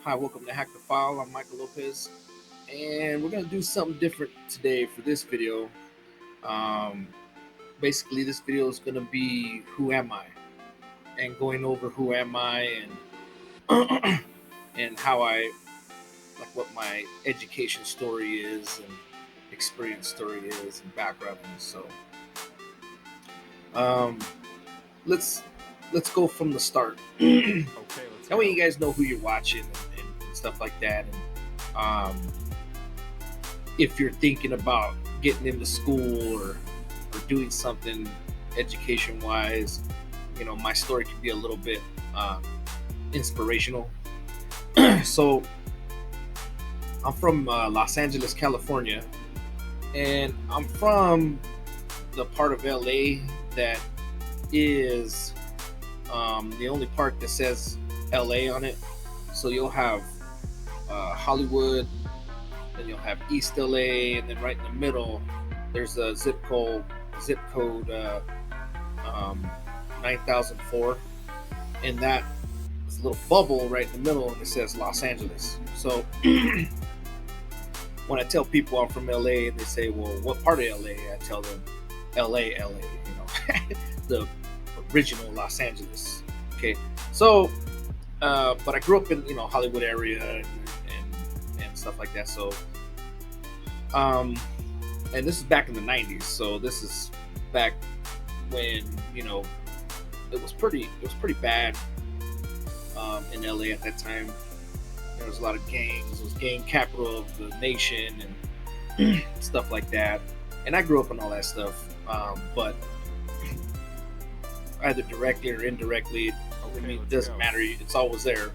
Hi, welcome to Hack the File. I'm Michael Lopez, and we're going to do something different today for this video. Um, Basically, this video is going to be who am I, and going over who am I and and how I like what my education story is and experience story is and background is. So um, let's let's go from the start. Okay, let's That go. way, you guys know who you're watching and stuff like that. And if you're thinking about getting into school or doing something education wise, my story can be a little bit uh, inspirational. So I'm from Los Angeles, California, and I'm from the part of LA that is the only part that says LA on it. So you'll have Hollywood, then you'll have East LA, and then right in the middle, there's a zip code 9004, and that is a little bubble right in the middle, and it says Los Angeles. So when I tell people I'm from LA, and they say, "Well, what part of LA?" I tell them, LA, the original Los Angeles. Okay, so but I grew up in Hollywood area and stuff like that. So and this is back in the 90s. So this is back when it was pretty bad in LA at that time. There was a lot of gangs. It was gang capital of the nation and stuff like that. And I grew up in all that stuff, but either directly or indirectly, it doesn't matter. It's always there.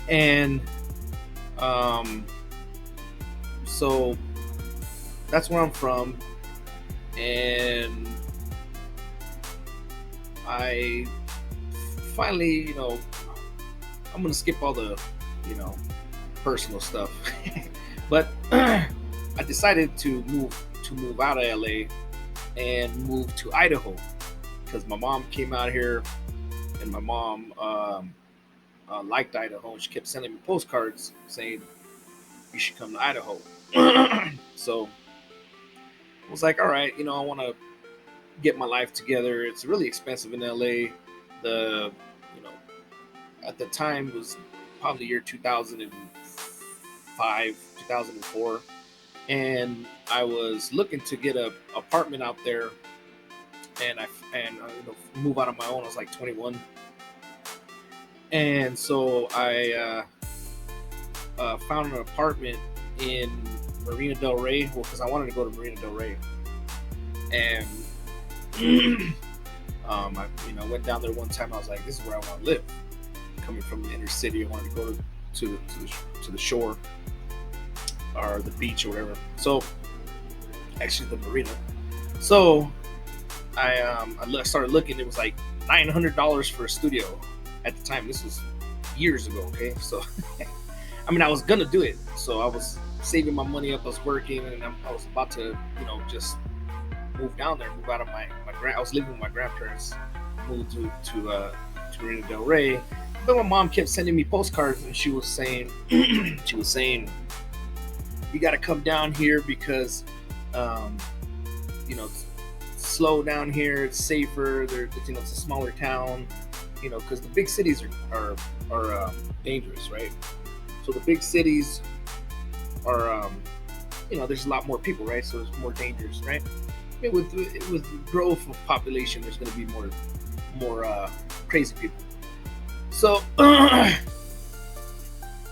And so that's where I'm from, and I finally, I'm gonna skip all the, personal stuff, but I decided to move out of LA and move to Idaho because my mom came out here, and my mom liked Idaho, and she kept sending me postcards saying you should come to Idaho. So I was like, all right, I want to get my life together. It's really expensive in LA. The you know At the time, it was probably the year 2005, 2004, and I was looking to get a apartment out there, and move out on my own. I was like 21, and so I found an apartment in Marina Del Rey. Well, because I wanted to go to Marina Del Rey, and I went down there one time. I was like, "This is where I want to live." Coming from the inner city, I wanted to go to the shore or the beach or whatever. So, actually, the marina. So I started looking. It was like $900 for a studio at the time. This was years ago. Okay, so I was gonna do it. So I was saving my money up. I was working, and I was about to, just move down there, move out of my I was living with my grandparents, moved to Marina Del Rey. But my mom kept sending me postcards, and she was saying, you got to come down here because, it's slow down here. It's safer. It's a smaller town, because the big cities are dangerous, right? So the big cities are, there's a lot more people, right? So it's more dangerous, right? With growth of population, there's going to be more crazy people. So,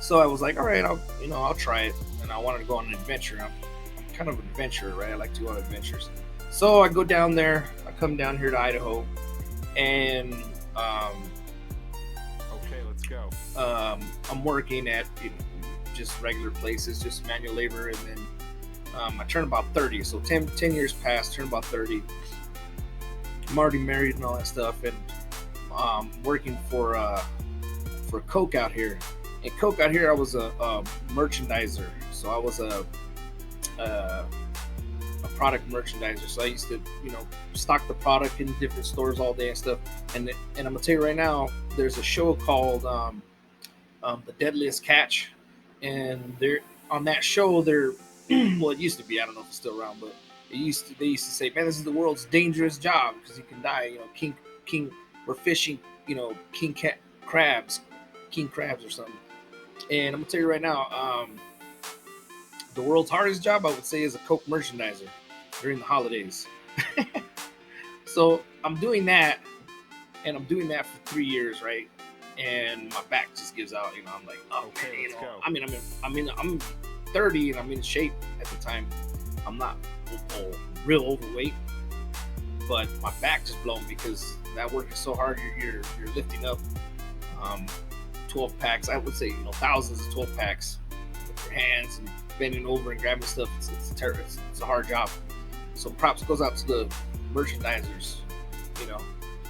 so I was like, all right, I'll try it, and I wanted to go on an adventure. I'm kind of an adventurer, right? I like to go on adventures. So I go down there. I come down here to Idaho, and Okay, let's go. I'm working at just regular places, just manual labor, and then I turn about 30. So 10 years passed, turn about 30. I'm already married and all that stuff, and working for Coke out here. And Coke out here, I was a merchandiser. So I was a product merchandiser. So I used to, stock the product in different stores all day and stuff. And I'm gonna tell you right now, there's a show called The Deadliest Catch, and they're on that show. They're well, it used to be. I don't know if it's still around, but they used to say, "Man, this is the world's dangerous job because you can die." King, we're fishing. Crabs, king crabs or something. And I'm gonna tell you right now, the world's hardest job I would say is a Coke merchandiser during the holidays. So I'm doing that, and I'm doing that for 3 years, right? And my back just gives out. I'm like, oh Okay, man, let's go. I'm 30 and I'm in shape at the time. I'm not real overweight, but my back just blown because that work is so hard. You're lifting up 12 packs. I would say thousands of 12 packs with your hands and bending over and grabbing stuff. It's terrible. It's a hard job. So props goes out to the merchandisers,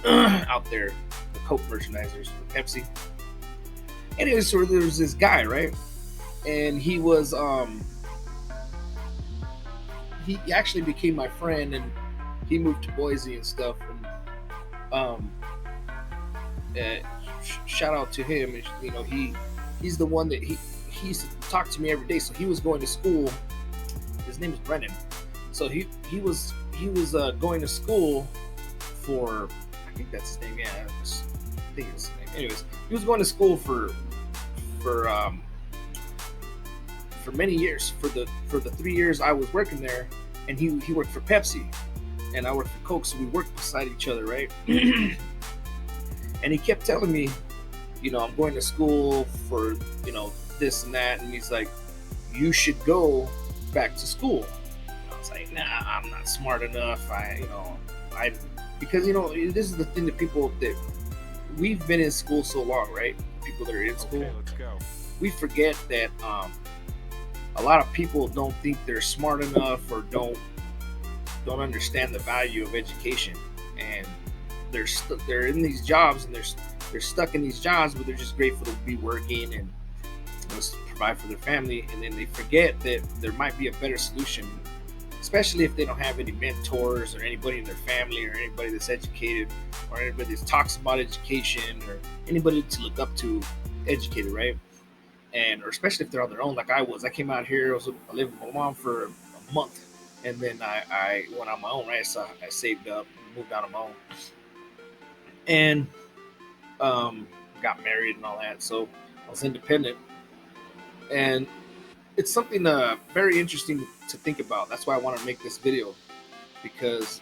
out there, the Coke merchandisers, the Pepsi. Anyways, so there was this guy, right? And he was he actually became my friend, and he moved to Boise and stuff. And shout out to him. He's the one that he used to talk to me every day. So he was going to school. His name is Brennan. So he was going to school for, I think that's his name. Yeah, I think it's his name. Anyways, he was going to school for many years. For the 3 years I was working there, and he worked for Pepsi, and I worked for Coke, so we worked beside each other, right? And he kept telling me, I'm going to school for this and that, and he's like, you should go back to school. And I was like, nah, I'm not smart enough. Because this is the thing that people that we've been in school so long, right? People that are in school, Okay, let's go. we forget that a lot of people don't think they're smart enough or don't understand the value of education, and they're in these jobs, and they're stuck in these jobs, but they're just grateful to be working and provide for their family, and then they forget that there might be a better solution, especially if they don't have any mentors or anybody in their family or anybody that's educated or anybody that talks about education or anybody to look up to educated, right? Or especially if they're on their own, like I was. I came out here. I lived with my mom for a month, and then I went on my own, right? So I saved up, moved out on my own, and got married and all that. So I was independent, and it's something very interesting to think about. That's why I want to make this video, because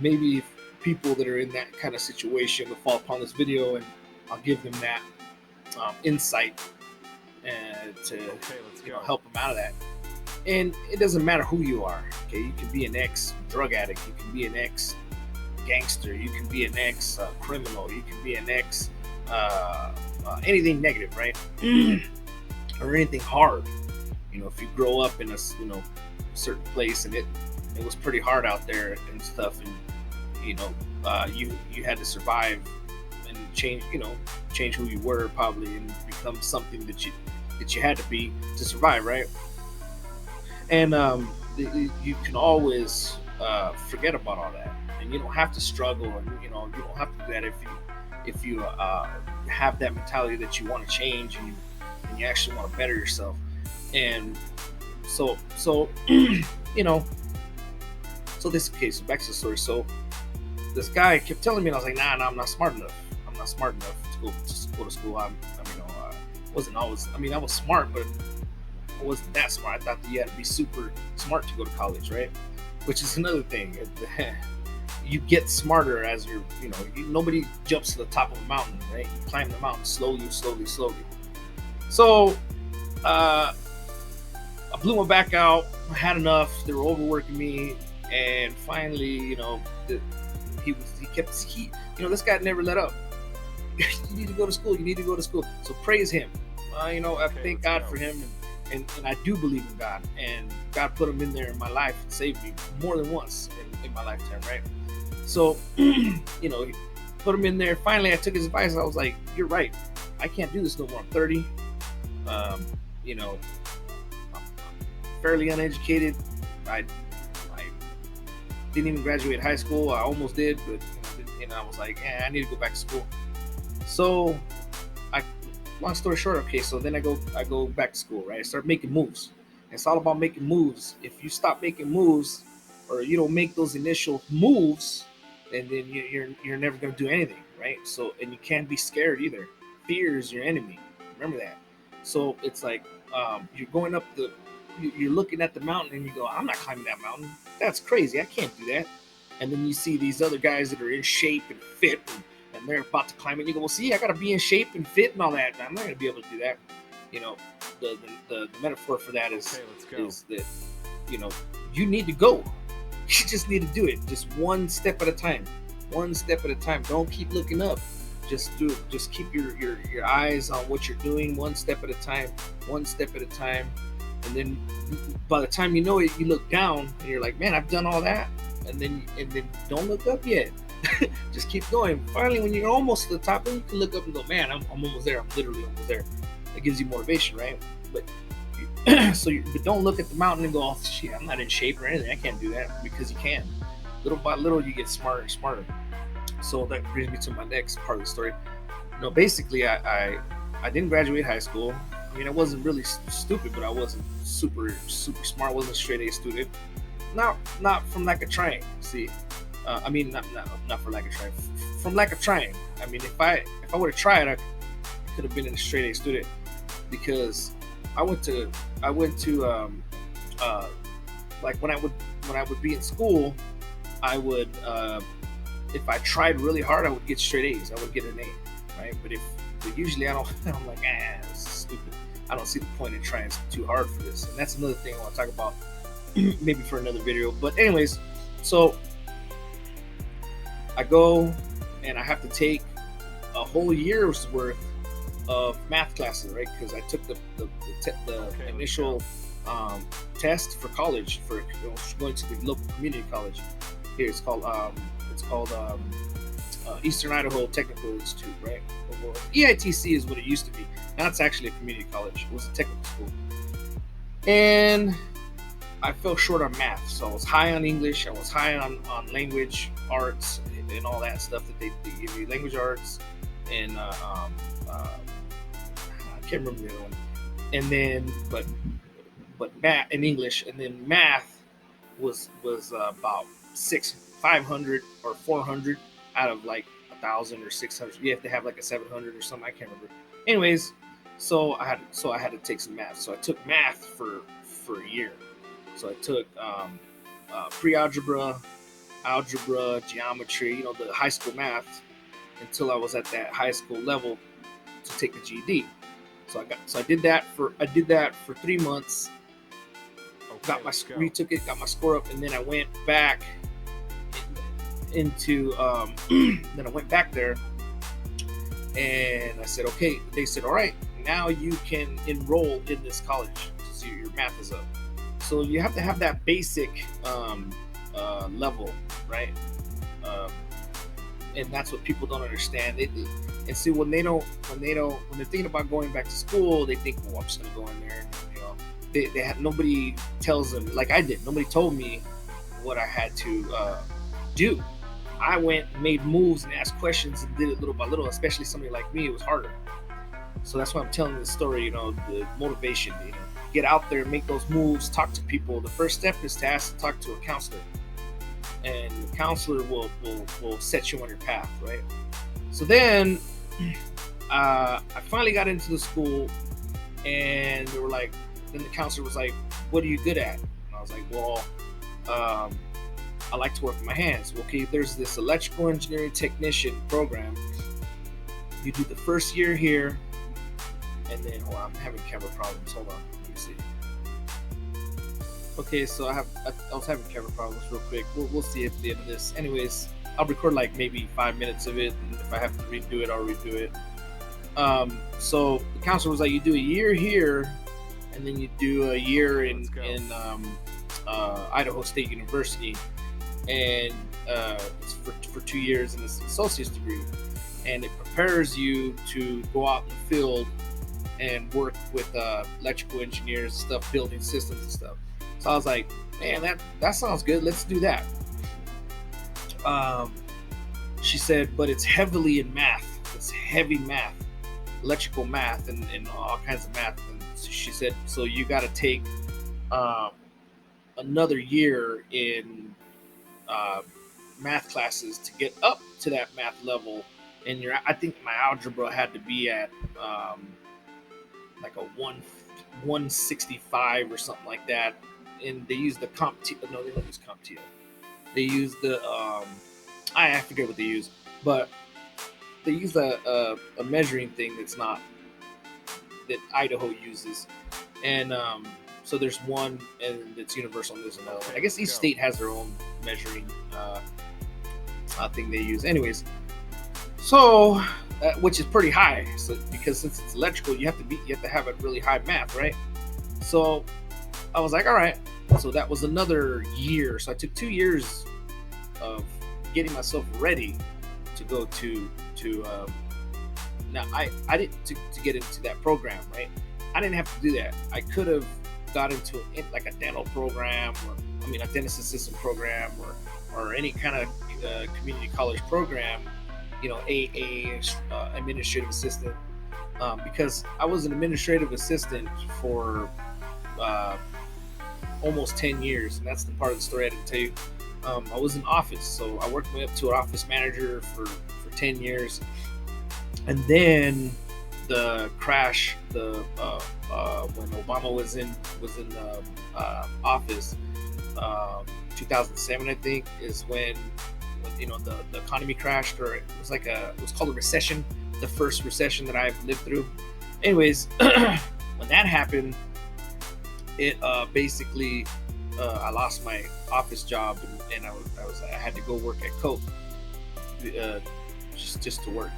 maybe if people that are in that kind of situation will fall upon this video, and I'll give them that insight and to Okay, let's go. help them out of that. And it doesn't matter who you are. Okay, you can be an ex-drug addict, you can be an ex-gangster, you can be an ex-criminal, you can be an ex anything negative, right? Or anything hard. If you grow up in a certain place and it was pretty hard out there and stuff, and you had to survive and change who you were probably, and become something that you had to be to survive, right? And you can always forget about all that, and you don't have to struggle, and you don't have to do that if you have that mentality that you want to change, and you actually want to better yourself. And so this case, back to the story. So this guy kept telling me, and I was like, nah, I'm not smart enough. I'm not smart enough to go to school. Wasn't always. I was smart, but I wasn't that smart. I thought that you had to be super smart to go to college, right? Which is another thing. You get smarter as nobody jumps to the top of a mountain, right? You climb the mountain slowly. So I blew my back out. I had enough. They were overworking me, and finally, this guy never let up. You need to go to school. You need to go to school. So praise him. I thank God for him, and I do believe in God, and God put him in there in my life and saved me more than once in my lifetime, right? So, put him in there. Finally, I took his advice. I was like, "You're right. I can't do this no more. I'm 30. I'm fairly uneducated. I didn't even graduate high school. I almost did, but I was like, I need to go back to school." So I long story short, okay, so then I go back to school, right? I start making moves. It's all about making moves. If you stop making moves, or you don't make those initial moves, and then you're never gonna do anything, right? So, and you can't be scared either. Fear is your enemy. Remember that. So it's like you're going up you're looking at the mountain and you go, I'm not climbing that mountain. That's crazy. I can't do that. And then you see these other guys that are in shape and fit, and they're about to climb it. You go, well, see, I got to be in shape and fit and all that. I'm not going to be able to do that. You know, the metaphor for that is that, you know, you need to go. You just need to do it. Just one step at a time. One step at a time. Don't keep looking up. Just do it. Just keep your eyes on what you're doing, one step at a time. One step at a time. And then by the time you know it, you look down and you're like, man, I've done all that. And then don't look up yet. Just keep going. Finally, when you're almost to the top, then you can look up and go, man, I'm almost there. I'm literally almost there. That gives you motivation, right? But but don't look at the mountain and go, oh shit, I'm not in shape or anything. I can't do that, because you can. Little by little, you get smarter and smarter. So that brings me to my next part of the story. No, basically, I didn't graduate high school. I mean, I wasn't really stupid, but I wasn't super smart. I wasn't a straight A student. Not from lack of trying. See, I mean, not for lack of trying. From lack of trying. I mean, if I would have tried, I could have been a straight A student, because I went to like when I would be in school, I would if I tried really hard, I would get straight A's. I would get an A, right? But usually I'm like, this is stupid. I don't see the point in trying too hard for this. And that's another thing I want to talk about maybe for another video. But anyways, so I go and I have to take a whole year's worth of math classes, right? Because I took the initial test for college, for going to the local community college. Here it's called Eastern Idaho Technical Institute, right? Well, EITC is what it used to be. Now it's actually a community college. It was a technical school. And I fell short on math. So I was high on English. I was high on language arts and all that stuff that they give you. Language arts and I can't remember the other one. And then, but math and English, and then math was about 500 or 400 out of like 1,000 or 600. You have to have like a 700 or something. I can't remember. Anyways, so I had to take some math. So I took math for a year. So I took pre-algebra, algebra, geometry, the high school math, until I was at that high school level to take the GED. So I did that for 3 months. Retook it, got my score up, and then I went back into then I went back there, and I said, okay. They said, all right, now you can enroll in this college, so your math is up. So you have to have that basic level, right? And that's what people don't understand. And see, when they're thinking about going back to school, they think, well, I'm just gonna go in there. And, they had, nobody tells them, like I did. Nobody told me what I had to do. I went and made moves and asked questions and did it little by little. Especially somebody like me, it was harder. So that's why I'm telling this story. The motivation. Get out there, make those moves, talk to people. The first step is to talk to a counselor, and the counselor will set you on your path, right? So then I finally got into the school, and then the counselor was like, what are you good at? And I was like, well, I like to work with my hands. Okay, there's this electrical engineering technician program. You do the first year here, and then, I'm having camera problems. Hold on, let me see. Okay, so I was having camera problems real quick. We'll see at the end of this. Anyways, I'll record like maybe 5 minutes of it, and if I have to redo it, I'll redo it. So the counselor was like, you do a year here, and then you do a year in Idaho State University, and it's for 2 years, and it's an associate's degree, and it prepares you to go out in the field and work with electrical engineers, stuff, building systems and stuff. So I was like, man, that sounds good. Let's do that. She said, but it's heavily in math. It's heavy math. electrical math and all kinds of math. And she said, so you got to take uh, another year in uh, math classes to get up to that math level. And I think my algebra had to be at like a 165 or something like that. And they use the CompTIA. No, they don't use CompTIA. They use the I forget what they use, but they use a measuring thing that's not that Idaho uses, and so there's one and it's universal, and there's another one. I guess each state has their own measuring thing they use. Anyways, so which is pretty high. So because since it's electrical, you have to have a really high math, right? So I was like, all right. So that was another year. So I took 2 years of getting myself ready to go to now I didn't to get into that program, right? I didn't have to do that. I could have got into like a dental program, or a dentist assistant program, or any kind of community college program, AA administrative assistant, because I was an administrative assistant for almost 10 years, and that's the part of the story I didn't tell you. I was in office, so I worked my way up to an office manager for 10 years, and then the crash, when Obama was in office, 2007, I think, is when the economy crashed, or it was called a recession, the first recession that I've lived through. Anyways, when that happened, it basically I lost my office job, and I had to go work at Coke, just to work.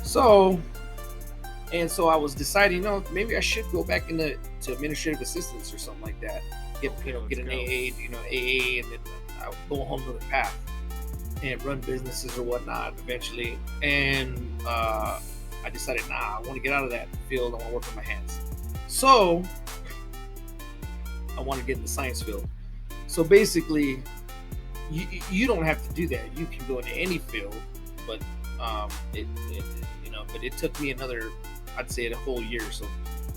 So I was deciding, maybe I should go back to administrative assistance or something like that. Get an AA, and then I'll go home to the path and run businesses or whatnot eventually. And I decided, I want to get out of that field. I want to work with my hands. So I want to get in the science field. So basically, you don't have to do that. You can go into any field, but it took me another, I'd say, a whole year. So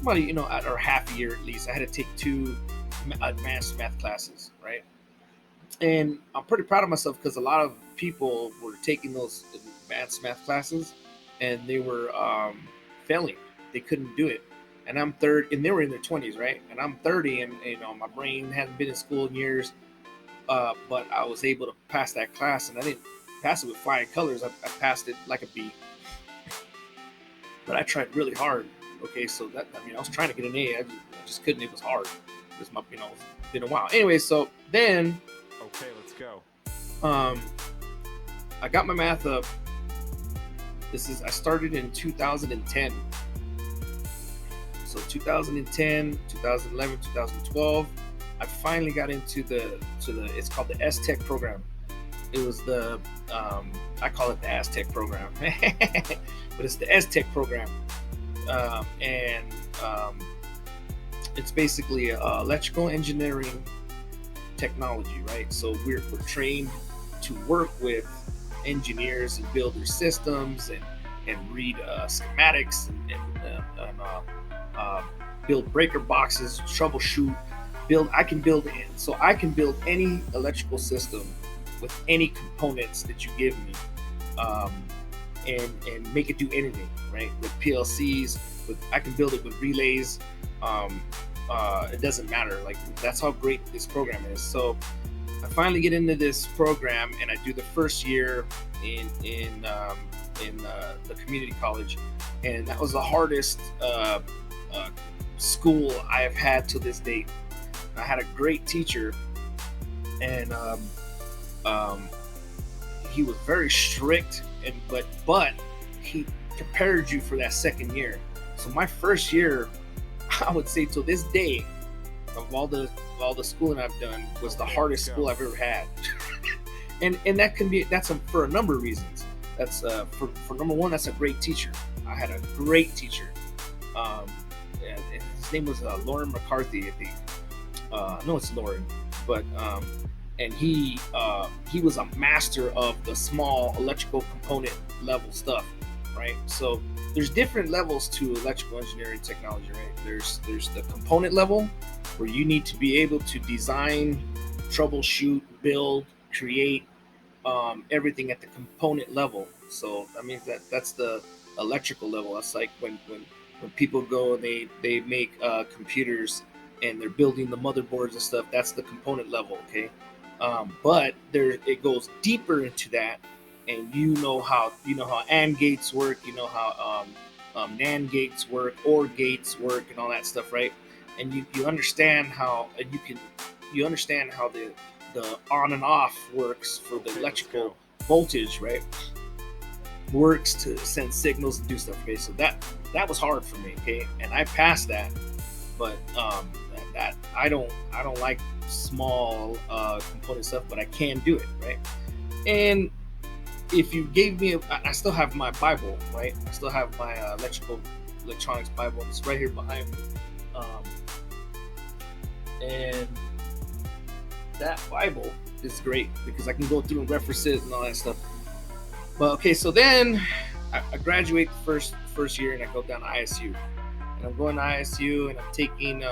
about or half a year at least. I had to take 2 advanced math classes, right? And I'm pretty proud of myself because a lot of people were taking those advanced math classes and they were failing. They couldn't do it. And I'm 30, and they were in their 20s, right? And I'm 30, and my brain hadn't been in school in years, but I was able to pass that class, and I didn't pass it with flying colors. I passed it like a B, but I tried really hard. Okay, so I was trying to get an A, I just couldn't. It was hard. It was been a while. Anyway, so then, okay, let's go. I got my math up. I started in 2010. So 2010, 2011, 2012, I finally got into it's called the S-Tech program. It was I call it the Aztec program, but it's the S-Tech program. It's basically electrical engineering technology, right? So we're trained to work with engineers and build their systems and read schematics and build breaker boxes, troubleshoot, I can build any electrical system with any components that you give me, and make it do anything, right? With PLCs, I can build it with relays. It doesn't matter. Like, that's how great this program is. So I finally get into this program, and I do the first year in the community college, and that was the hardest school I have had to this date. I had a great teacher, and he was very strict, but he prepared you for that second year. So my first year, I would say to this day, of all the schooling I've done, was the hardest school I've ever had. and that's for a number of reasons. That's for number one, that's a great teacher. I had a great teacher. His name was Lauren McCarthy, I think. No, it's Lauren, but and he was a master of the small electrical component level stuff. right? So there's different levels to electrical engineering technology, right? There's the component level where you need to be able to design, troubleshoot, build, create everything at the component level. So that means that's the electrical level. That's like when people go and they make computers and they're building the motherboards and stuff. That's the component level, okay? But there it goes deeper into that, and you know how AND gates work, you know how NAND gates work, OR gates work, and all that stuff, right? And you understand how you understand how the on and off works for the Okay, let's electrical go. voltage, right? Works to send signals and do stuff. Okay, so that was hard for me. Okay, and I passed that, but that I don't like small component stuff, but I can do it, right? And if you gave me, I still have my Bible, right? I still have my electronics Bible. It's right here behind me, and that Bible is great because I can go through and reference it and all that stuff. But okay, so then I graduate the first year and I go down to ISU, and I'm going to ISU and I'm taking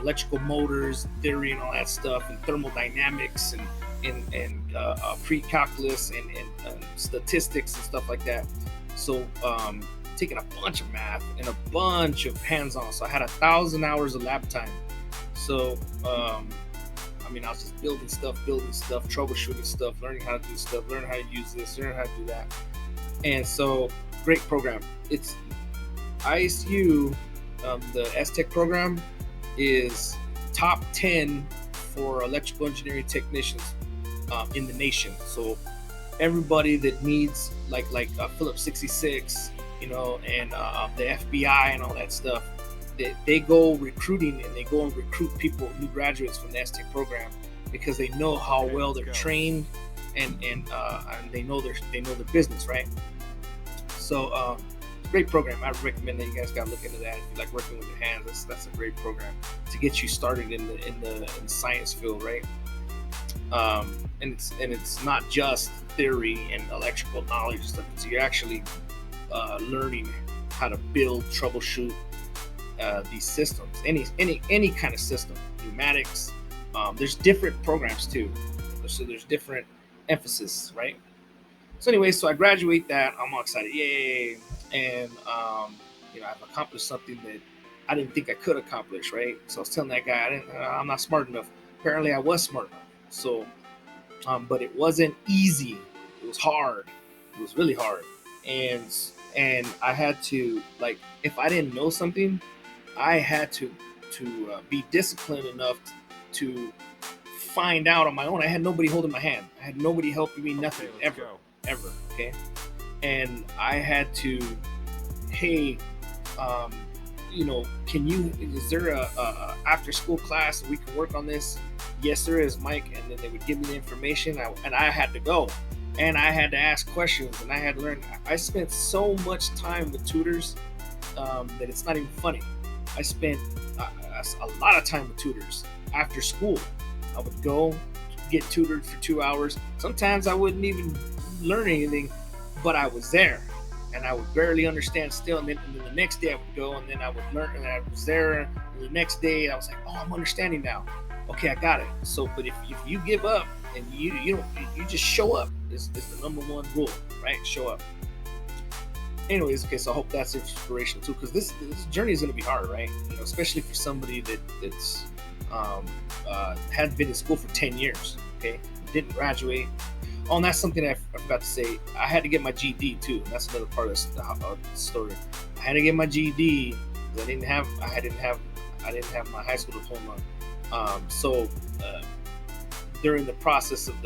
electrical motors theory and all that stuff, and thermodynamics and pre-calculus and statistics and stuff like that. So taking a bunch of math and a bunch of hands-on. So I had 1,000 hours of lab time. So I mean, I was just building stuff, troubleshooting stuff, learning how to do stuff, learning how to use this, learning how to do that. And so, great program. It's ISU, the STech program is top 10 for electrical engineering technicians in the nation. So everybody that needs like Phillips 66, you know, and the FBI and all that stuff, they go recruiting and they go and recruit people, new graduates from the STech program, because they know how Okay, well let's they're go. trained and they know their business, right? So great program. I recommend that you guys got to look into that. If you like working with your hands, that's a great program to get you started in the science field, right? And it's not just theory and electrical knowledge and stuff. It's you're actually learning how to build, troubleshoot these systems, any kind of system, pneumatics. There's different programs too, so there's different emphasis, right? So anyway, so I graduate that. I'm all excited, yay! And I've accomplished something that I didn't think I could accomplish, right? So I was telling that guy, I'm not smart enough. Apparently, I was smart enough. So, but it wasn't easy. It was hard. It was really hard, and I had to, like, if I didn't know something, I had to be disciplined enough to find out on my own. I had nobody holding my hand. I had nobody helping me. Nothing, Okay, let's ever. go. Okay, and I had to, hey, is there a after school class we can work on this? Yes, there is, Mike. And then they would give me the information, and I had to go, and I had to ask questions, and I had to learn. I spent so much time with tutors that it's not even funny. I spent a lot of time with tutors after school. I would go get tutored for 2 hours. Sometimes I wouldn't even learn anything, but I was there, and I would barely understand still. And then the next day I would go, and then I would learn, and I was there. And the next day I was like, oh, I'm understanding now. Okay, I got it. So, but if you give up and you just show up, is the number one rule, right? Show up. Anyways, okay, so I hope that's inspirational too, because this journey is going to be hard, right? Especially for somebody that's hadn't been in school for 10 years, okay, didn't graduate. Oh, and that's something I forgot to say. I had to get my GED too. And that's another part of the story. I had to get my GED because I didn't have my high school diploma. So during the process of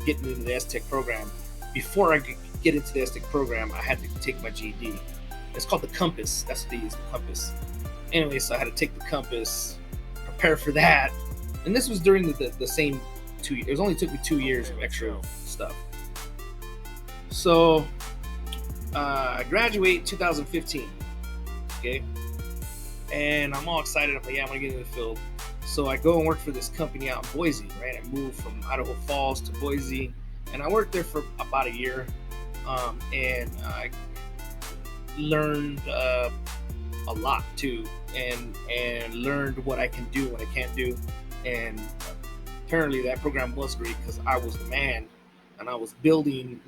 getting into the STech program, before I could get into the STech program, I had to take my GED. It's called the Compass. That's what they use, the Compass. Anyway, so I had to take the Compass, prepare for that, and this was during the same 2 years. It only took me 2 years of extra stuff. So I graduate 2015. Okay, and I'm all excited. I'm like, yeah, I'm gonna get into the field. So I go and work for this company out in Boise, right? I moved from Idaho Falls to Boise, and I worked there for about a year. and I learned a lot too, and learned what I can do, what I can't do, and apparently that program was great because I was the man, and I was building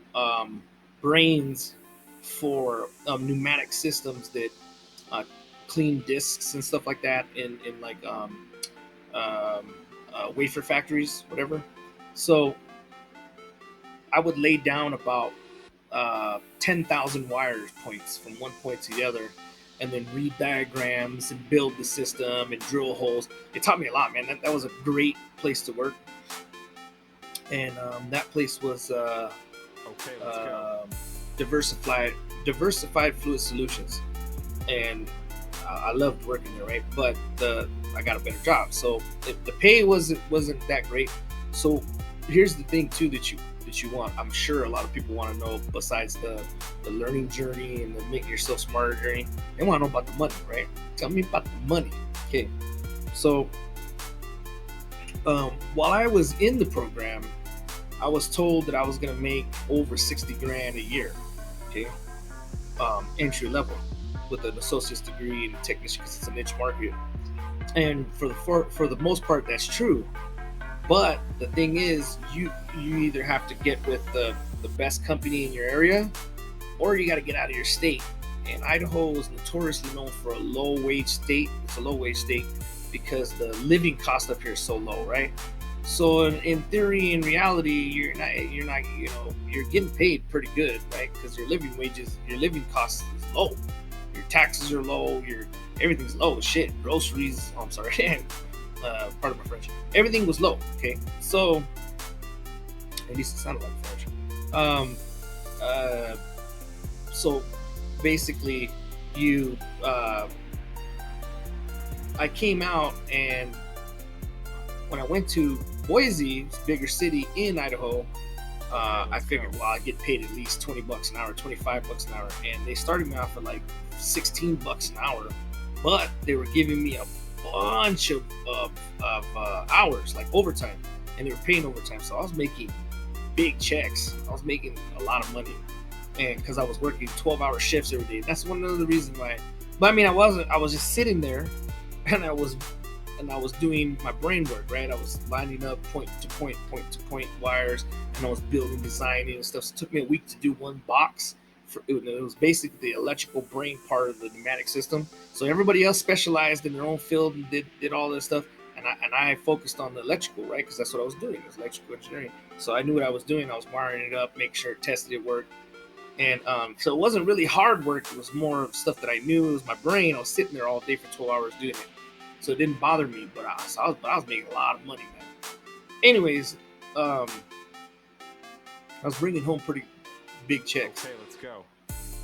brains for pneumatic systems that uh, clean discs and stuff like that in like wafer factories, whatever. So I would lay down about 10,000 wires points from one point to the other, and then read diagrams and build the system and drill holes. It taught me a lot, man. That was a great place to work. And that place was Okay, let's go. diversified fluid solutions, and I loved working there, right? But I got a better job, so the pay wasn't that great. So here's the thing too that you want. I'm sure a lot of people want to know, besides the learning journey and the make yourself smarter journey, they want to know about the money, right? Tell me about the money. Okay, so while I was in the program, I was told that I was gonna make over 60 grand a year. Okay, entry level with an associate's degree in technician because it's a niche market. And for the most part, that's true. But the thing is, you either have to get with the best company in your area, or you got to get out of your state. And Idaho is notoriously known for a low wage state. It's a low wage state because the living cost up here is so low, right? So in theory, in reality, you're not, you're getting paid pretty good, right? Because your living cost is low. Your taxes are low. Everything's low. Shit, groceries. Oh, I'm sorry. Pardon my French. Everything was low. Okay, so at least it sounded like French. So basically, I came out, and when I went to Boise, bigger city in Idaho, I figured, well, I get paid at least $20 an hour, $25 an hour, and they started me off at like $16 an hour, but they were giving me a bunch of hours, like overtime, and they were paying overtime. So I was making big checks. I was making a lot of money, and because I was working 12-hour shifts every day. That's one of the reasons why. But I mean, I was just sitting there, and I was doing my brain work, right? I was lining up point to point wires, and I was building, designing and stuff. So it took me a week to do one box. It was basically the electrical brain part of the pneumatic system. So everybody else specialized in their own field and did all this stuff, and I focused on the electrical, right? Because that's what I was doing, was electrical engineering. So I knew what I was doing. I was wiring it up, make sure it tested, it worked. And so it wasn't really hard work. It was more stuff that I knew. It was my brain. I was sitting there all day for 12 hours doing it. So it didn't bother me, but I was making a lot of money, man. Anyways, I was bringing home pretty big checks. Okay, let's go.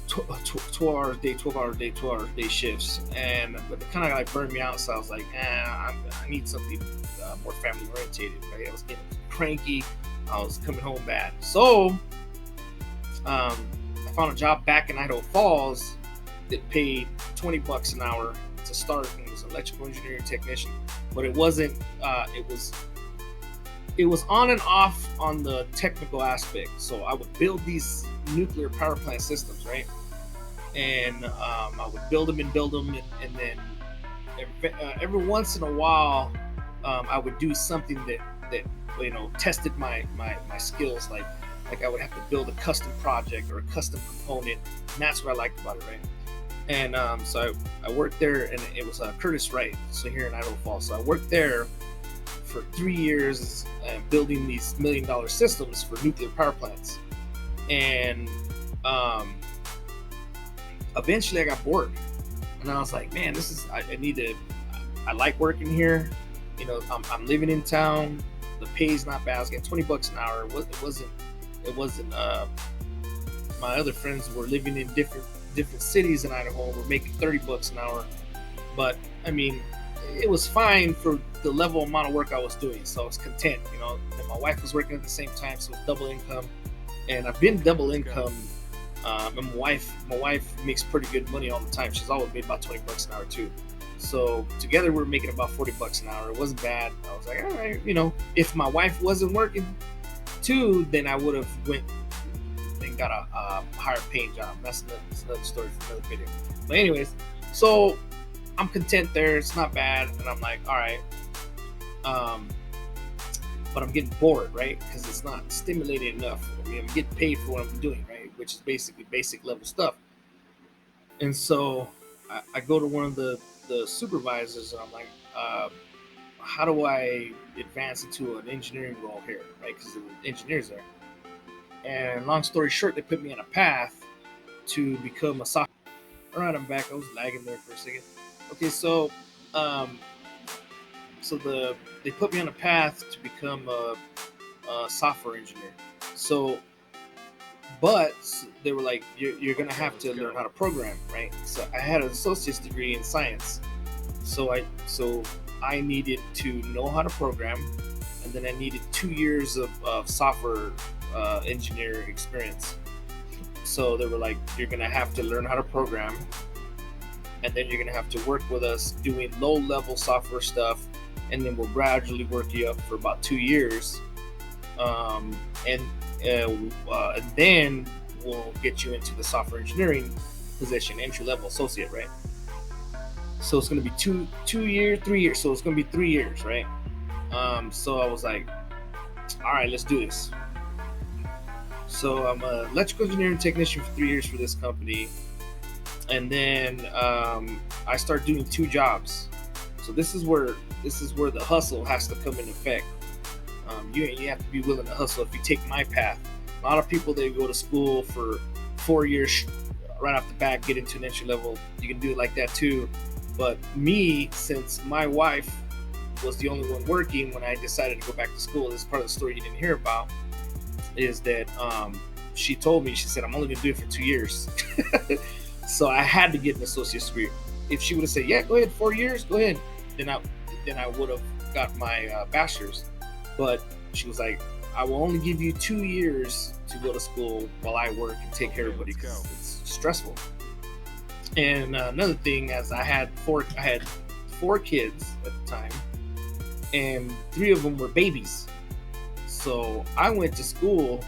12 hours a day, 12 hours a day, 12 hours a day shifts, but it kind of like burned me out. So I was like, I need something more family orientated. Right? I was getting cranky. I was coming home bad. So I found a job back in Idaho Falls that paid $20 an hour to start, and it was an electrical engineering technician. But it wasn't. It was on and off on the technical aspect. So I would build these nuclear power plant systems, right? And I would build them, and then every once in a while, I would do something that tested my skills. Like I would have to build a custom project or a custom component, and that's what I liked about it, right? And so I worked there, and it was Curtiss-Wright, so here in Idaho Falls. So I worked there for 3 years, building these $1 million systems for nuclear power plants. And eventually I got bored, and I was like, man, I like working here. I'm living in town. The pay's not bad. I was getting $20 an hour. It wasn't my other friends were living in different cities in Idaho, were making $30 an hour. But I mean, it was fine for the level amount of work I was doing, so I was content. And my wife was working at the same time, so it was double income. And I've been double income. And my wife makes pretty good money all the time. She's always made about $20 an hour too. So together we're making about $40 an hour. It wasn't bad. I was like, all right, if my wife wasn't working too, then I would have went and got a higher paying job. That's another story for another video. But anyways, so I'm content there. It's not bad, and I'm like, all right. But I'm getting bored, right? Because it's not stimulating enough. I mean, I'm getting paid for what I'm doing, right? Which is basically basic level stuff. And so I go to one of the supervisors, and I'm like, how do I advance into an engineering role here, right? Because there were engineers there. And long story short, they put me on a path to become a software. All right, I'm back. I was lagging there for a second. Okay, so they put me on a path to become a software engineer. So, but they were like, you're gonna have to learn how to program, right? So I had an associate's degree in science, so I needed to know how to program, and then I needed 2 years of software engineer experience. So they were like, you're gonna have to learn how to program, and then you're gonna have to work with us doing low-level software stuff, and then we'll gradually work you up for about 2 years, and then we'll get you into the software engineering position, entry-level associate, right? So it's going to be 2 years, 3 years. So it's going to be 3 years, right? So I was like, all right, let's do this. So I'm an electrical engineering technician for 3 years for this company. And then I start doing 2 jobs. So this is where the hustle has to come into effect. You have to be willing to hustle. If you take my path, a lot of people, they go to school for 4 years right off the bat, get into an entry level. You can do it like that too. But me, since my wife was the only one working when I decided to go back to school, this is part of the story you didn't hear about, is that she told me, she said, I'm only going to do it for 2 years. So I had to get an associate's degree. If she would have said, yeah, go ahead, 4 years, go ahead, then I would have got my bachelor's. But she was like, I will only give you 2 years to go to school while I work and take care of everybody, because it's stressful. And another thing, as I had 4 kids at the time, and 3 of them were babies. So I went to school,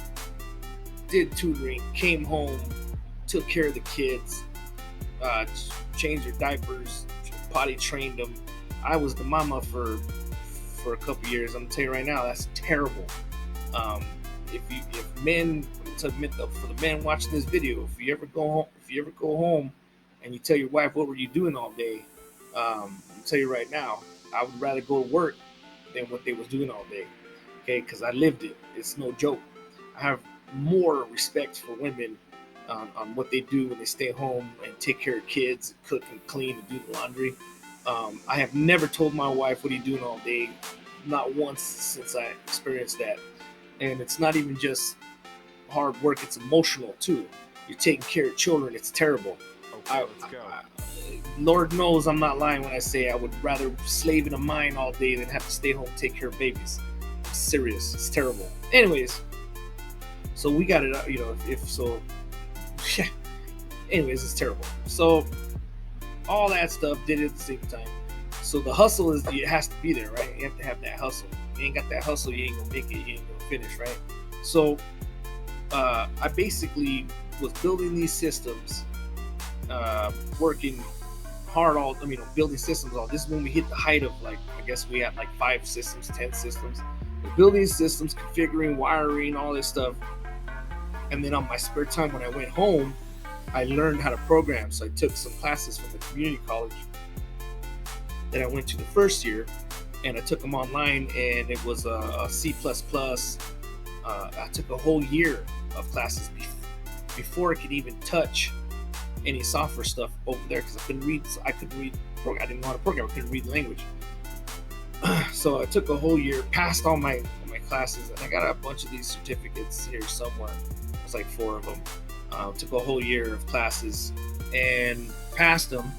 did tutoring, came home, took care of the kids, changed their diapers, potty trained them. I was the mama for a couple years. I'm gonna tell you right now, that's terrible. For the men watching this video, if you ever go home and you tell your wife, what were you doing all day? I'll tell you right now, I would rather go to work than what they was doing all day. Okay, because I lived it. It's no joke. I have more respect for women on what they do when they stay home and take care of kids, cook and clean and do the laundry. I have never told my wife, what are you doing all day? Not once since I experienced that. And it's not even just hard work, it's emotional too. You're taking care of children, it's terrible. Okay, let's go. Lord knows I'm not lying when I say I would rather slave in a mine all day than have to stay home and take care of babies. I'm serious, it's terrible. Anyways, so we got it, anyways, it's terrible. So all that stuff did it at the same time. So the hustle it has to be there, right? You have to have that hustle. You ain't got that hustle, you ain't gonna make it, you ain't gonna finish, right? So I basically was building these systems, working hard building systems. This is when we hit the height of, like, I guess we had like 5 systems, 10 systems. We're building systems, configuring, wiring, all this stuff. And then on my spare time when I went home, I learned how to program. So I took some classes from the community college that I went to the first year, and I took them online, and it was a C++. I took a whole year of classes before I could even touch any software stuff over there, because I couldn't read. I didn't know how to program. I couldn't read the language. So I took a whole year, passed all my classes, and I got a bunch of these certificates here somewhere. It was like 4 of them. Took a whole year of classes and passed them.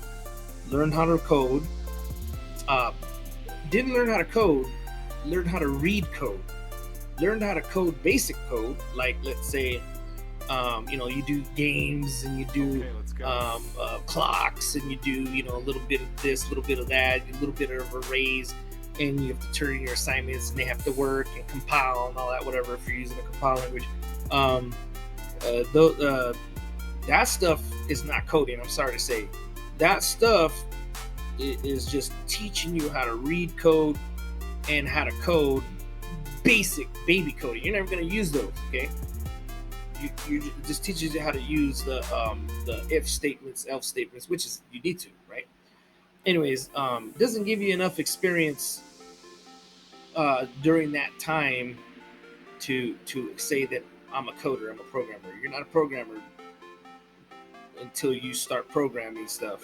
Learned how to code. Didn't learn how to code. Learned how to read code. Learned how to code basic code, like, let's say, you do games, and you do clocks, and you do a little bit of this, a little bit of that, a little bit of arrays, and you have to turn in your assignments, and they have to work and compile and all that, whatever, if you're using a compile language. That stuff is not coding. I'm sorry to say, that stuff is just teaching you how to read code and how to code basic baby coding. You're never going to use those, okay? You just teaches you how to use the if statements, else statements, which is you need to, right? Anyways, doesn't give you enough experience during that time to say that I'm a coder, I'm a programmer. You're not a programmer until you start programming stuff,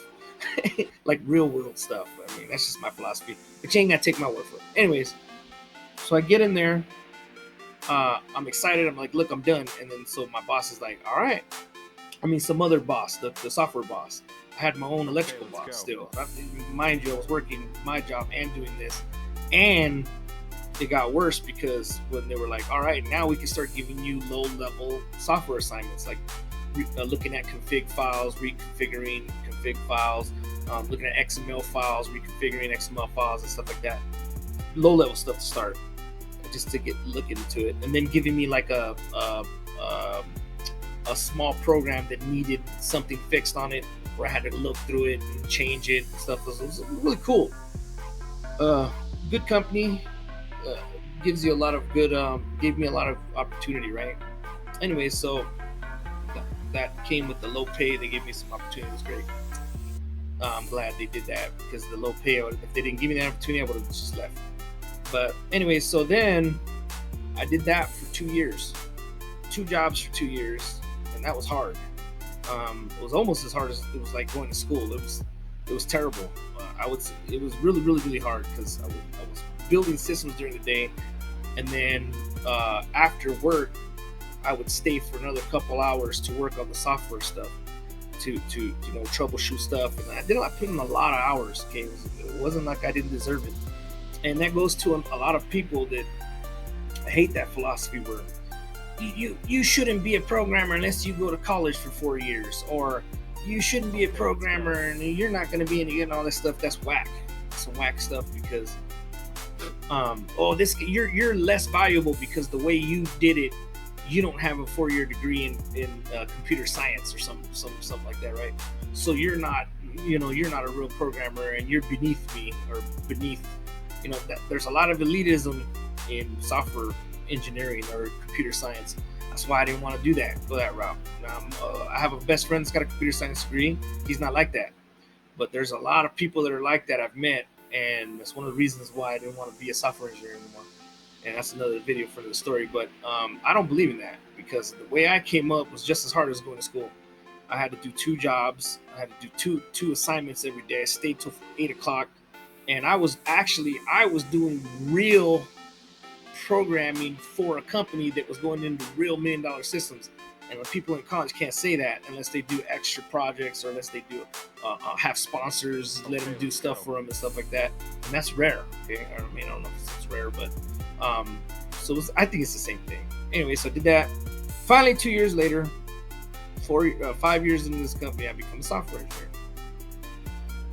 like real world stuff. I mean, that's just my philosophy. But you ain't gotta take my word for it. Anyways, so I get in there. I'm excited. I'm like, look, I'm done. And then so my boss is like, all right. I mean, some other boss, the software boss. I had my own electrical boss still. Mind you, I was working my job and doing this. And it got worse because when they were like, all right, now we can start giving you low-level software assignments, like looking at config files, reconfiguring config files, looking at XML files, reconfiguring XML files and stuff like that. Low-level stuff to start, just to get looking into it, and then giving me like a small program that needed something fixed on it, where I had to look through it and change it and stuff. It was really cool. Good company, gives you a lot of good, gave me a lot of opportunity, right? Anyway, so that came with the low pay. They gave me some opportunity. It was great. I'm glad they did that, because the low pay, if they didn't give me that opportunity, I would have just left. But anyway, so then I did that for 2 years, 2 jobs for 2 years, and that was hard. It was almost as hard as it was like going to school. It was terrible. I would say it was really, really, really hard, because I was building systems during the day, and then after work, I would stay for another couple hours to work on the software stuff, to troubleshoot stuff, and I put in a lot of hours. Okay, it wasn't like I didn't deserve it. And that goes to a lot of people that hate that philosophy where you shouldn't be a programmer unless you go to college for 4 years, or you shouldn't be a programmer and you're not going to be any, and all this stuff. That's whack. Some whack stuff, because you're less valuable because the way you did it, you don't have a 4-year degree in computer science or something like that, right? So you're not a real programmer, and you're beneath me, or beneath. That there's a lot of elitism in software engineering or computer science. That's why I didn't want to go that route. I have a best friend that's got a computer science degree. He's not like that. But there's a lot of people that are like that I've met, and that's one of the reasons why I didn't want to be a software engineer anymore. And that's another video for the story. But I don't believe in that, because the way I came up was just as hard as going to school. I had to do 2 jobs. I had to do two assignments every day. I stayed till 8 o'clock. And I was doing real programming for a company that was going into real $1 million systems. And the people in college can't say that unless they do extra projects, or unless they do have sponsors let them do stuff for them and stuff like that. And that's rare. Okay, I don't know if it's rare, but I think it's the same thing. Anyway, so I did that. Finally, 2 years later, 5 years into this company, I become a software engineer.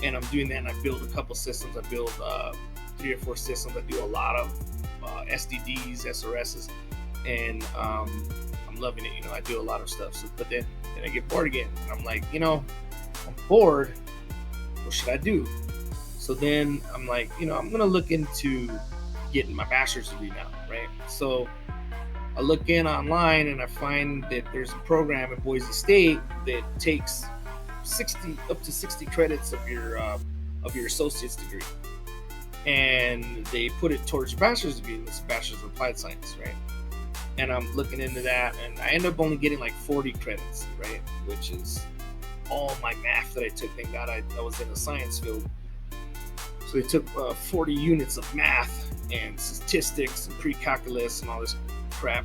And I'm doing that, and I build a couple systems. I build 3 or 4 systems. I do a lot of SDDs, SRSs, and I'm loving it. I do a lot of stuff. But then I get bored again, and I'm like, I'm bored. What should I do? So then I'm like, I'm gonna look into getting my bachelor's degree now, right? So I look in online, and I find that there's a program at Boise State that takes up to 60 credits of your associate's degree, and they put it towards your bachelor's degree, and it's a bachelor's of applied science, right? And I'm looking into that, and I end up only getting like 40 credits, right? Which is all my math that I took. Thank God I was in the science field. So they took 40 units of math and statistics and pre-calculus and all this crap,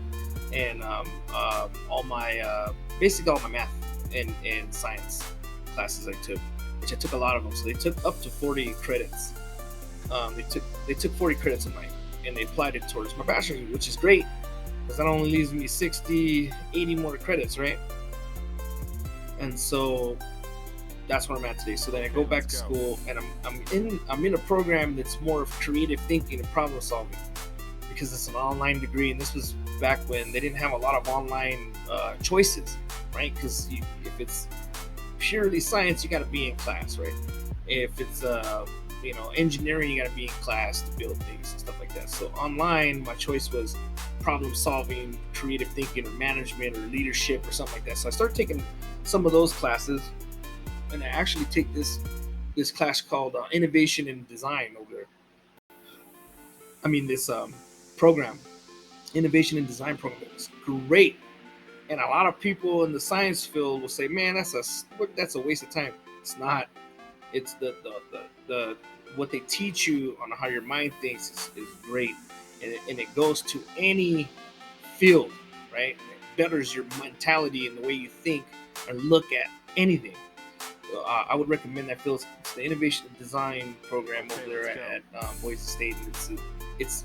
and basically all my math and science classes I took, which I took a lot of them. So they took up to 40 credits. They took 40 credits of mine, and they applied it towards my bachelor's, which is great, because that only leaves me 60, 80 more credits, right? And so that's where I'm at today. So then I go back to school, and I'm in a program that's more of creative thinking and problem solving. because it's an online degree, and this was back when they didn't have a lot of online choices, right? Because if it's purely science, you got to be in class, right? If it's engineering, you got to be in class to build things and stuff like that. So online, my choice was problem solving, creative thinking, or management, or leadership, or something like that. So I started taking some of those classes, and I actually take this class called Innovation in Design over there. I mean, this program, Innovation in Design program, is great. And a lot of people in the science field will say, "Man, that's a waste of time." It's not. It's the what they teach you on how your mind thinks is great, and it goes to any field, right? It betters your mentality and the way you think and look at anything. I would recommend that field. It's the Innovation Design program over there at Boise State, and it's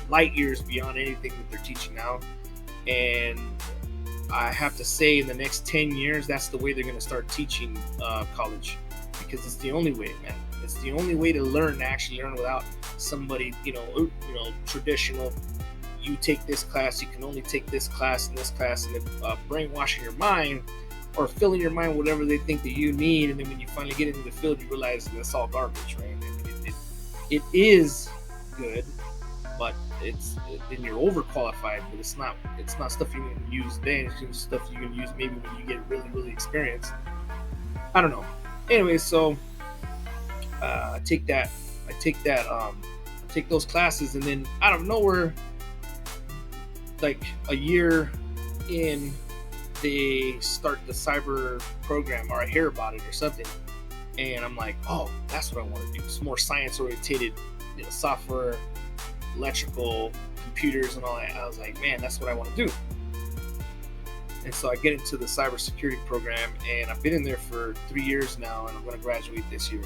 light years beyond anything that they're teaching now. And I have to say, in the next 10 years, that's the way they're going to start teaching college, because it's the only way, man. It's the only way to learn, to actually learn without somebody, traditional. You take this class, you can only take this class and brainwashing your mind or filling your mind whatever they think that you need. And then when you finally get into the field, you realize that's all garbage, right? It is good, but and you're overqualified, but it's not stuff you can use then. It's just stuff you can use maybe when you get really, really experienced. I don't know. Anyway, so I take those classes, and then out of nowhere, like a year in, they start the cyber program, or I hear about it or something, and I'm like, oh, that's what I want to do. It's more science oriented, software, electrical, computers, and all that. I was like, man, that's what I want to do. And so I get into the cybersecurity program, and I've been in there for 3 years now, and I'm going to graduate this year.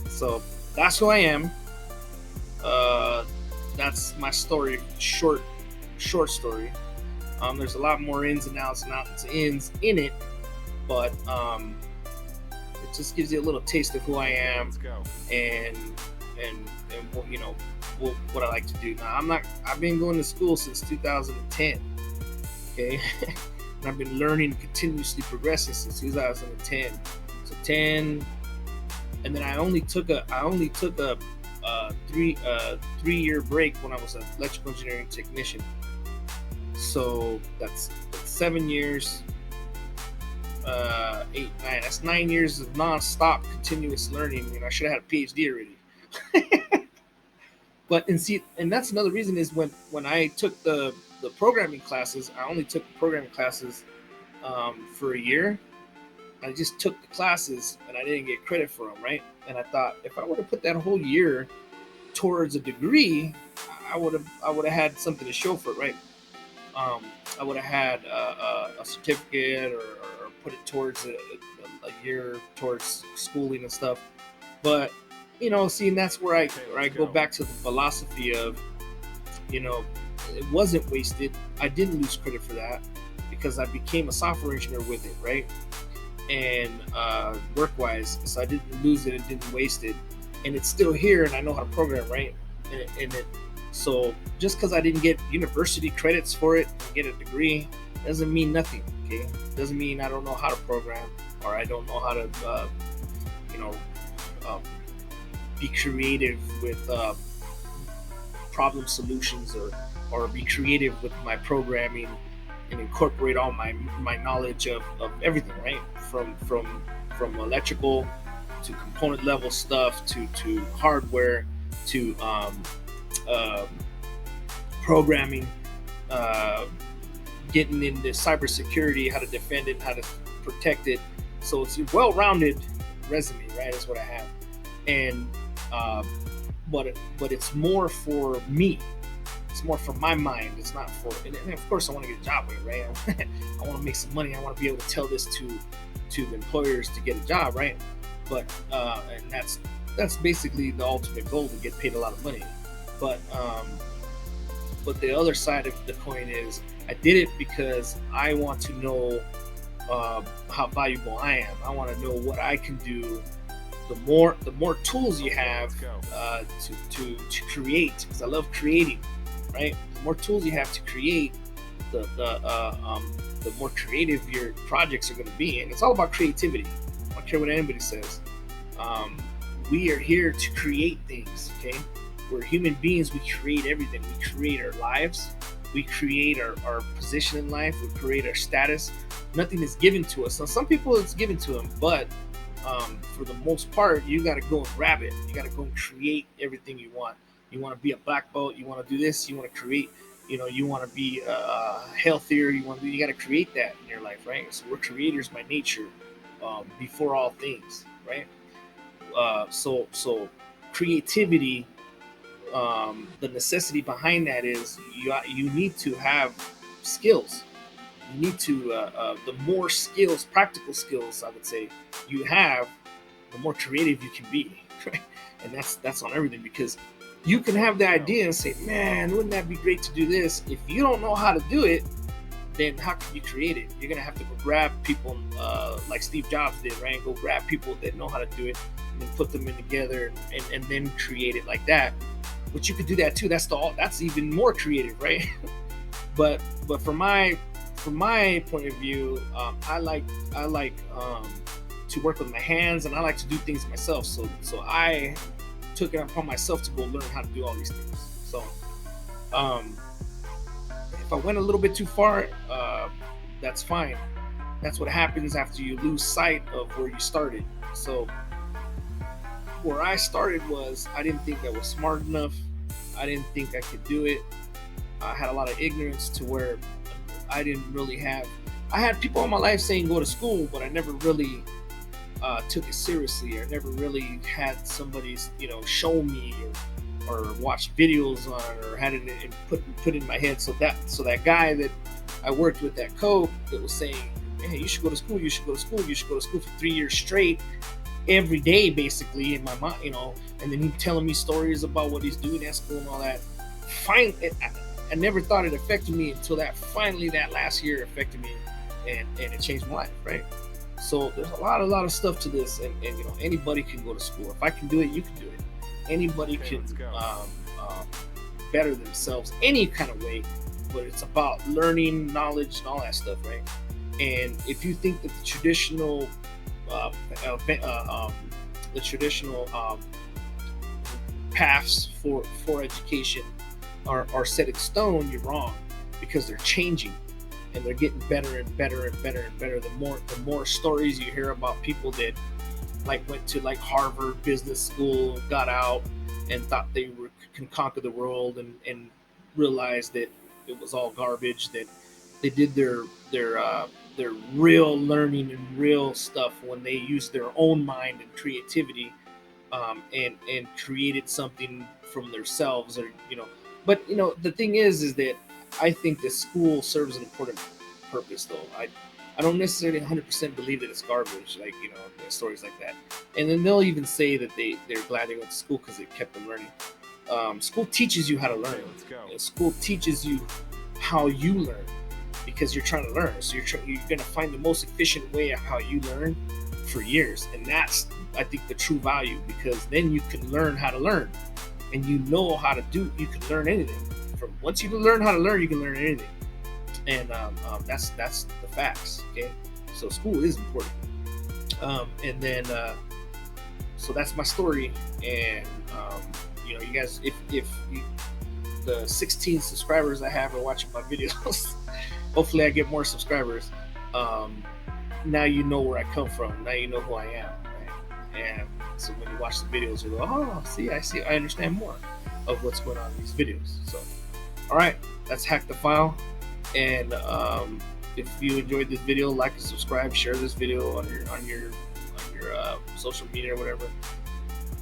So that's who I am. That's my story, short story. There's a lot more ins and outs and ins in it, but it just gives you a little taste of who I am and what I like to do. Now, I've been going to school since 2010. Okay. And I've been learning, continuously progressing since 2010. So 10, and then I only took a 3-year break when I was an electrical engineering technician. So that's 7 years, 8, 9. That's 9 years of non-stop continuous learning. I should have had a PhD already. But and that's another reason is when I took the programming classes, I only took the programming classes for a year. I just took the classes and I didn't get credit for them, right? And I thought, if I would have put that whole year towards a degree, I would have had something to show for it, right? I would have had a certificate or put it towards a year towards schooling and stuff. But and that's where I go back to the philosophy of, it wasn't wasted. I didn't lose credit for that because I became a software engineer with it, right? And work-wise, so I didn't lose it and didn't waste it, and it's still here, and I know how to program, right? So just because I didn't get university credits for it and get a degree doesn't mean nothing. Okay, doesn't mean I don't know how to program or I don't know how to, be creative with problem solutions or be creative with my programming and incorporate all my knowledge of everything, right? From electrical to component level stuff to hardware to programming, getting into cybersecurity, how to defend it, how to protect it. So it's a well-rounded resume, right? Is what I have. And but it's more for me. It's more for my mind. It's not for, and of course I want to get a job with it, right? I want to make some money. I want to be able to tell this to the employers to get a job, right? But and that's basically the ultimate goal, to get paid a lot of money. But the other side of the coin is I did it because I want to know how valuable I am. I want to know what I can do the more tools you have to create, because I love creating, right? The more tools you have to create, the more creative your projects are going to be. And it's all about creativity. I don't care what anybody says. We are here to create things, okay? We're human beings. We create everything. We create our lives. We create our position in life. We create our status. Nothing is given to us. Now, some people it's given to them, but for the most part, you got to go and grab it. You got to go and create everything you want. You want to be a black belt. You want to do this. You want to create. You want to be healthier. You got to create that in your life, right? So we're creators by nature, before all things, right? So creativity. The necessity behind that is you need to have skills. You need to the more skills, practical skills, I would say, you have, the more creative you can be, right? And that's on everything, because you can have the idea and say, man, wouldn't that be great to do this? If you don't know how to do it, then how can you create it? You're gonna have to go grab people like Steve Jobs did, right? Go grab people that know how to do it and then put them in together and then create it like that. Which you could do that too. That's even more creative, right? but from my point of view, I like to work with my hands, and I like to do things myself. So I took it upon myself to go learn how to do all these things. So if I went a little bit too far, that's fine. That's what happens after you lose sight of where you started. So where I started was, I didn't think I was smart enough. I didn't think I could do it. I had a lot of ignorance to where I didn't really have. I had people in my life saying go to school, but I never really took it seriously. I never really had somebody, show me or watch videos on it, or had it put in my head. So that guy that I worked with at Coke that was saying, hey, you should go to school. You should go to school. You should go to school for 3 years straight. Every day, basically, in my mind, and then he telling me stories about what he's doing at school and all that. I never thought it affected me until that last year affected me, and it changed my life, right? So there's a lot of stuff to this, and anybody can go to school. If I can do it, you can do it. Anybody can better themselves any kind of way, but it's about learning, knowledge, and all that stuff, right? And if you think that the traditional paths for education are set in stone, you're wrong, because they're changing and they're getting better and better and better and better. The more stories you hear about people that went to Harvard Business School, got out and thought they can conquer the world, and realized that it was all garbage, that they did their real learning and real stuff when they used their own mind and creativity, and created something from themselves, or But the thing is that I think that school serves an important purpose, though. I don't necessarily 100% believe that it's garbage, stories like that. And then they'll even say that they're glad they went to school because it kept them learning. School teaches you how to learn. School teaches you how you learn, because you're trying to learn. So you're going to find the most efficient way of how you learn for years. And that's, I think, the true value, because then you can learn how to learn, and you can learn anything. Once you learn how to learn, you can learn anything. And that's the facts, okay? So school is important. And then, so that's my story. And, you guys, if the 16 subscribers I have are watching my videos, hopefully I get more subscribers. Now you know where I come from. Now you know who I am, right? And so when you watch the videos, you go, oh, I understand more of what's going on in these videos. So, all right, that's Hack the File. And if you enjoyed this video, like and subscribe, share this video on your social media or whatever.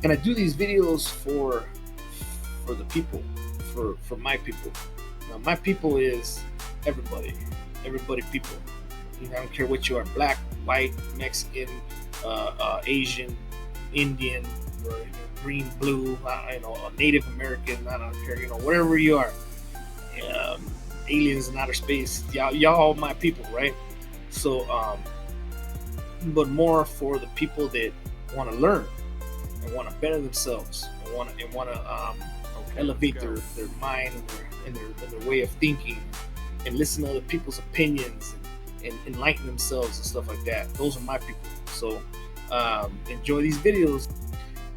And I do these videos for the people, for my people. Now, my people is everybody people. I don't care what you are, black, white, Mexican, Asian, Indian, or green, blue, Native American, I don't care, whatever you are. Aliens in outer space, y'all my people, right? So, but more for the people that want to learn, and want to better themselves and want to elevate their mind and their way of thinking, and listen to other people's opinions and enlighten themselves and stuff like that. Those are my people. So enjoy these videos,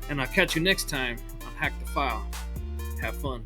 and I'll catch you next time on Hack the File. Have fun.